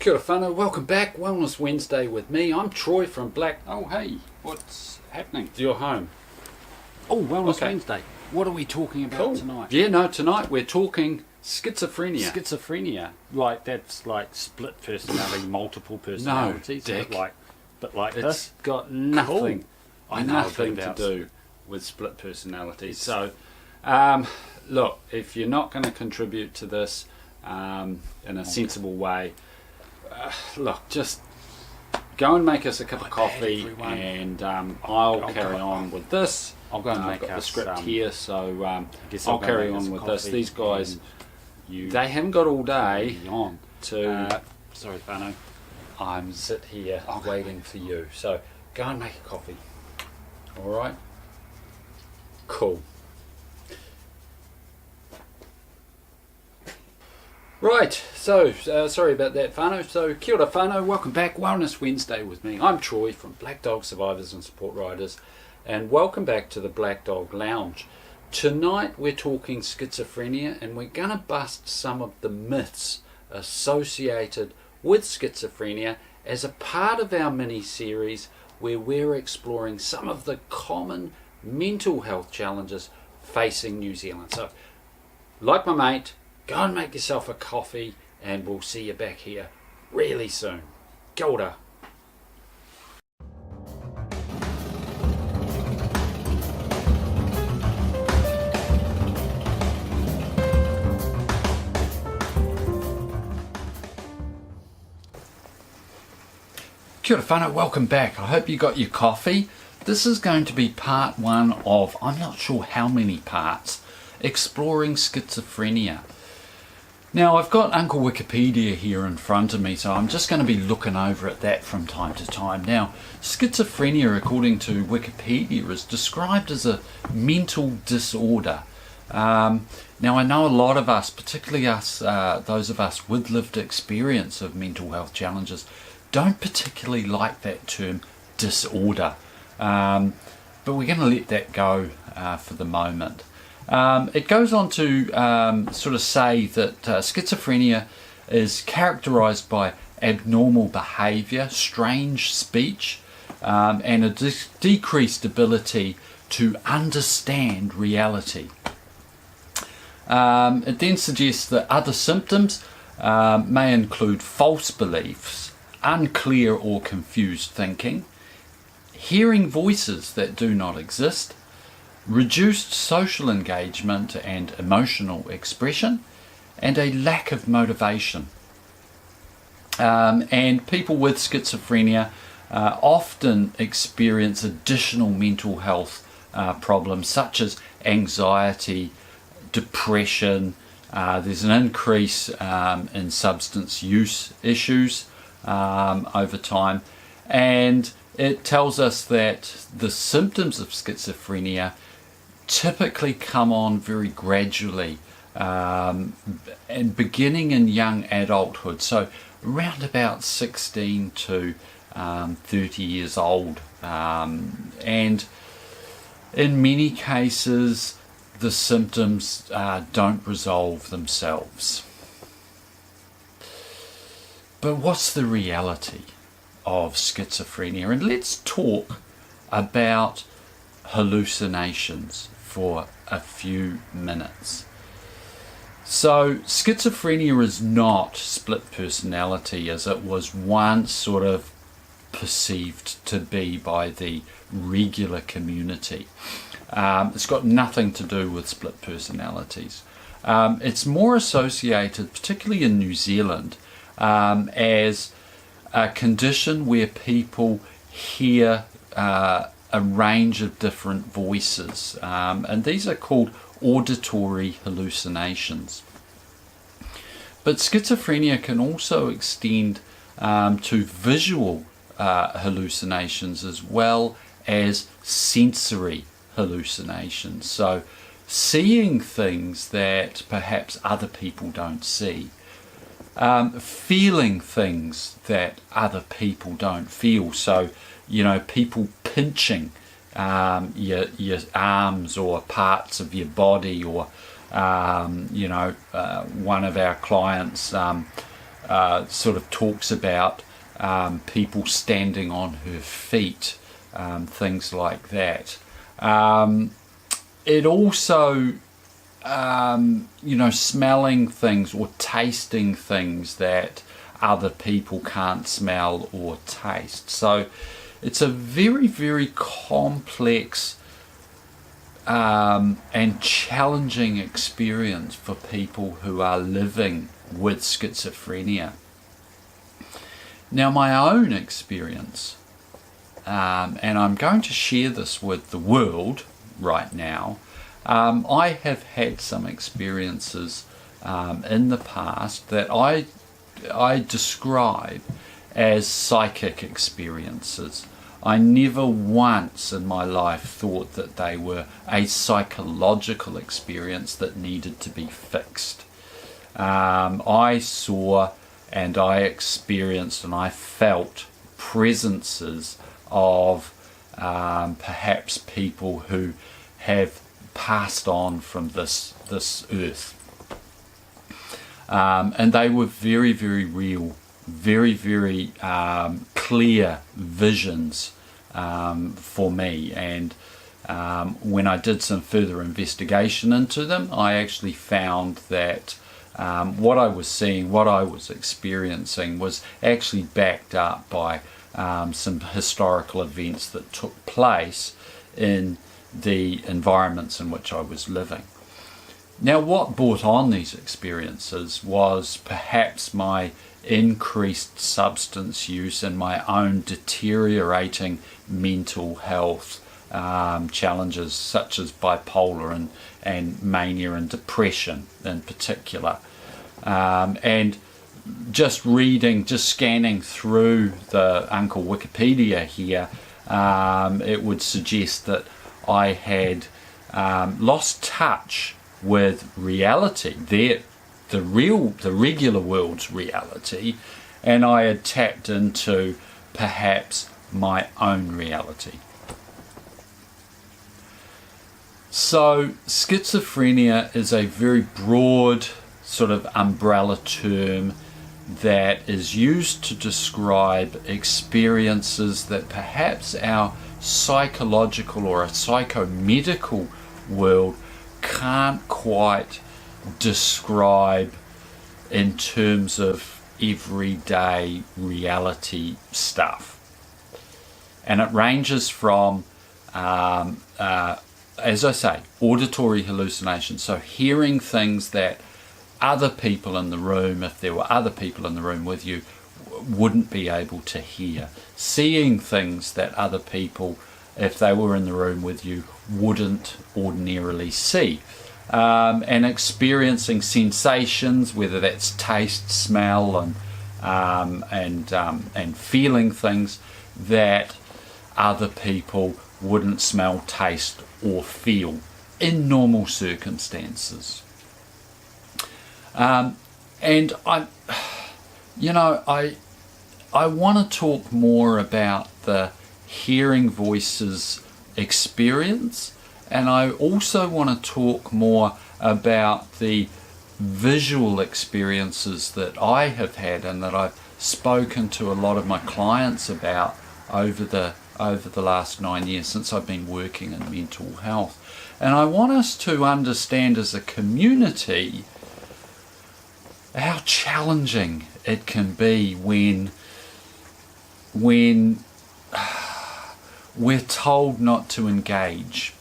Kia ora whanau, welcome back. Wellness Wednesday with me. I'm Troy from Black... Oh, hey, what's happening? You're home. Oh, Wellness Wednesday. What are we talking about tonight? Yeah, no, tonight we're talking schizophrenia. Schizophrenia. Like, that's like split personality, multiple personalities. No, Dick. But like It's this? got nothing, I know nothing to about do with split personalities. So, look, if you're not going to contribute to this in a sensible way, look, just go and make us a cup of coffee, and I'll carry on with this. I'll go and I've make got the us script here, so I'll I'll carry on with this. These guys, they haven't got all day to... sorry, Fano. I'm sit here waiting for you. So go and make a coffee. All right? Cool. Right, so sorry about that, whanau. So kia ora whanau, welcome back. Wellness Wednesday with me. I'm Troy from Black Dog Survivors and Support Riders, and welcome back to the Black Dog Lounge. Tonight we're talking schizophrenia, and we're going to bust some of the myths associated with schizophrenia as a part of our mini-series where we're exploring some of the common mental health challenges facing New Zealand. So, like my mate, go and make yourself a coffee, and we'll see you back here really soon. Kia ora. Kia ora whanau, welcome back. I hope you got your coffee. This is going to be part one of, I'm not sure how many parts, exploring schizophrenia. Now, I've got Uncle Wikipedia here in front of me, so I'm just going to be looking over at that from time to time. Now, schizophrenia, according to Wikipedia, is described as a mental disorder. Now, I know a lot of us, particularly us, those of us with lived experience of mental health challenges, don't particularly like that term disorder, but we're going to let that go for the moment. It goes on to sort of say that schizophrenia is characterized by abnormal behavior, strange speech, and a decreased ability to understand reality. It then suggests that other symptoms may include false beliefs, unclear or confused thinking, hearing voices that do not exist, reduced social engagement and emotional expression, and a lack of motivation. And people with schizophrenia often experience additional mental health problems such as anxiety, depression. There's an increase in substance use issues over time, and it tells us that the symptoms of schizophrenia typically come on very gradually and beginning in young adulthood, so around about 16 to 30 years old, and in many cases the symptoms don't resolve themselves. But what's the reality of schizophrenia? And let's talk about hallucinations for a few minutes. So schizophrenia is not split personality as it was once sort of perceived to be by the regular community. It's got nothing to do with split personalities. It's more associated, particularly in New Zealand, as a condition where people hear a range of different voices, and these are called auditory hallucinations. But schizophrenia can also extend to visual hallucinations as well as sensory hallucinations, so seeing things that perhaps other people don't see, feeling things that other people don't feel, so people pinching your arms or parts of your body, or one of our clients sort of talks about people standing on her feet, things like that. It also, smelling things or tasting things that other people can't smell or taste. So it's a very, very complex and challenging experience for people who are living with schizophrenia. Now, my own experience, and I'm going to share this with the world right now, I have had some experiences in the past that I describe as psychic experiences. I never once in my life thought that they were a psychological experience that needed to be fixed. I saw and I experienced and I felt presences of perhaps people who have passed on from this earth. And they were very, very real, very, very clear visions for me. And when I did some further investigation into them, I actually found that what I was seeing, what I was experiencing was actually backed up by some historical events that took place in the environments in which I was living. Now, what brought on these experiences was perhaps my increased substance use and my own deteriorating mental health challenges such as bipolar and mania and depression in particular. And just scanning through the Uncle Wikipedia here, it would suggest that I had lost touch with reality, the regular world's reality, and I had tapped into perhaps my own reality. So schizophrenia is a very broad sort of umbrella term that is used to describe experiences that perhaps our psychological or a psychomedical world can't quite describe in terms of everyday reality stuff. And it ranges from, as I say, auditory hallucinations, so hearing things that other people in the room, if there were other people in the room with you, wouldn't be able to hear. Seeing things that other people, if they were in the room with you, wouldn't ordinarily see. And experiencing sensations, whether that's taste, smell, and feeling things that other people wouldn't smell, taste, or feel in normal circumstances. And I want to talk more about the hearing voices experience, and I also want to talk more about the visual experiences that I have had and that I've spoken to a lot of my clients about over the last 9 years since I've been working in mental health. And I want us to understand as a community how challenging it can be when we're told not to engage,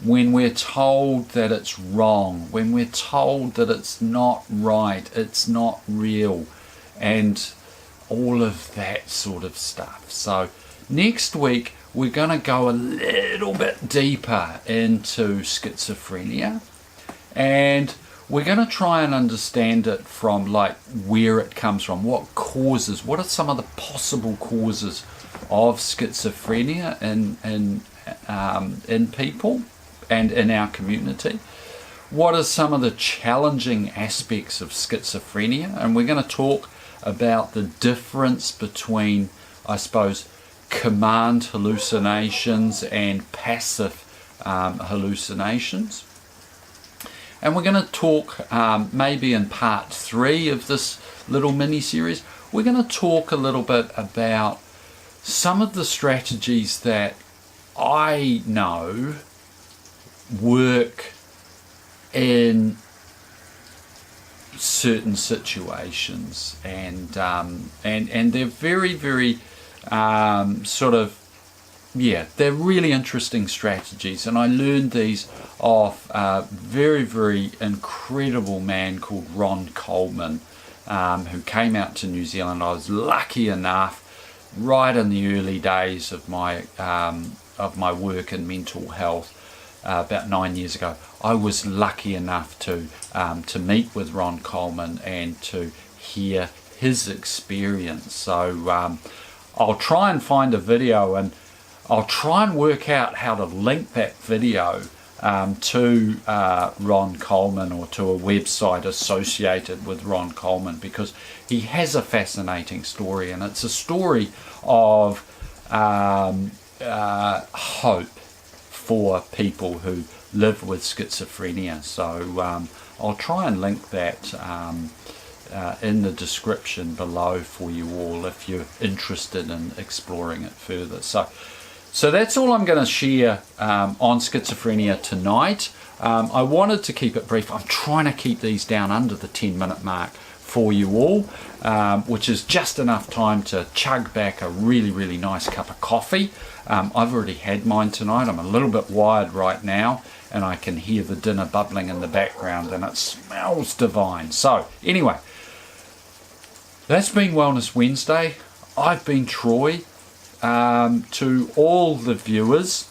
when we're told that it's wrong, when we're told that it's not right, it's not real, and all of that sort of stuff. So next week we're going to go a little bit deeper into schizophrenia, and we're going to try and understand it from like where it comes from, what are some of the possible causes of schizophrenia in people and in our community. What are some of the challenging aspects of schizophrenia? And we're going to talk about the difference between, I suppose, command hallucinations and passive hallucinations. And we're going to talk maybe in part 3 of this little mini-series, we're going to talk a little bit about some of the strategies that I know work in certain situations, and they're very, very they're really interesting strategies, and I learned these off a very, very incredible man called Ron Coleman, who came out to New Zealand. I was lucky enough, right in the early days of my work in mental health, about 9 years ago. I was lucky enough to meet with Ron Coleman and to hear his experience. So I'll try and find a video, and I'll try and work out how to link that video to Ron Coleman, or to a website associated with Ron Coleman, because he has a fascinating story, and it's a story of hope for people who live with schizophrenia. So I'll try and link that in the description below for you all if you're interested in exploring it further. So that's all I'm going to share on schizophrenia tonight. I wanted to keep it brief. I'm trying to keep these down under the 10-minute mark for you all, which is just enough time to chug back a really, really nice cup of coffee. I've already had mine tonight. I'm a little bit wired right now, and I can hear the dinner bubbling in the background, and it smells divine. So anyway, that's been Wellness Wednesday. I've been Troy. To all the viewers,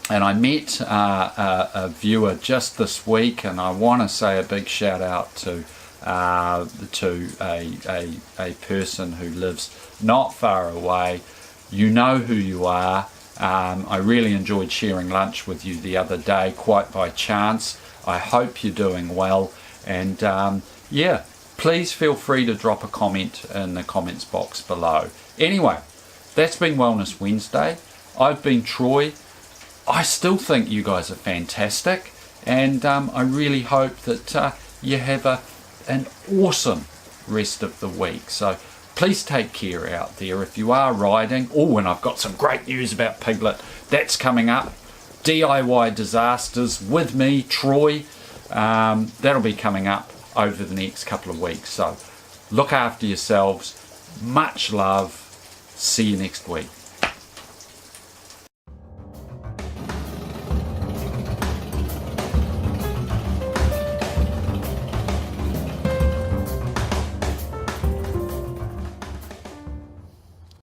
and I met a viewer just this week, and I want to say a big shout out to a person who lives not far away. You know who you are. I really enjoyed sharing lunch with you the other day, quite by chance. I hope you're doing well, and please feel free to drop a comment in the comments box below. Anyway, that's been Wellness Wednesday. I've been Troy. I still think you guys are fantastic, and I really hope that you have an awesome rest of the week. So please take care out there if you are riding. Oh, and I've got some great news about Piglet. That's coming up. DIY Disasters with me, Troy. That'll be coming up over the next couple of weeks. So look after yourselves. Much love. See you next week.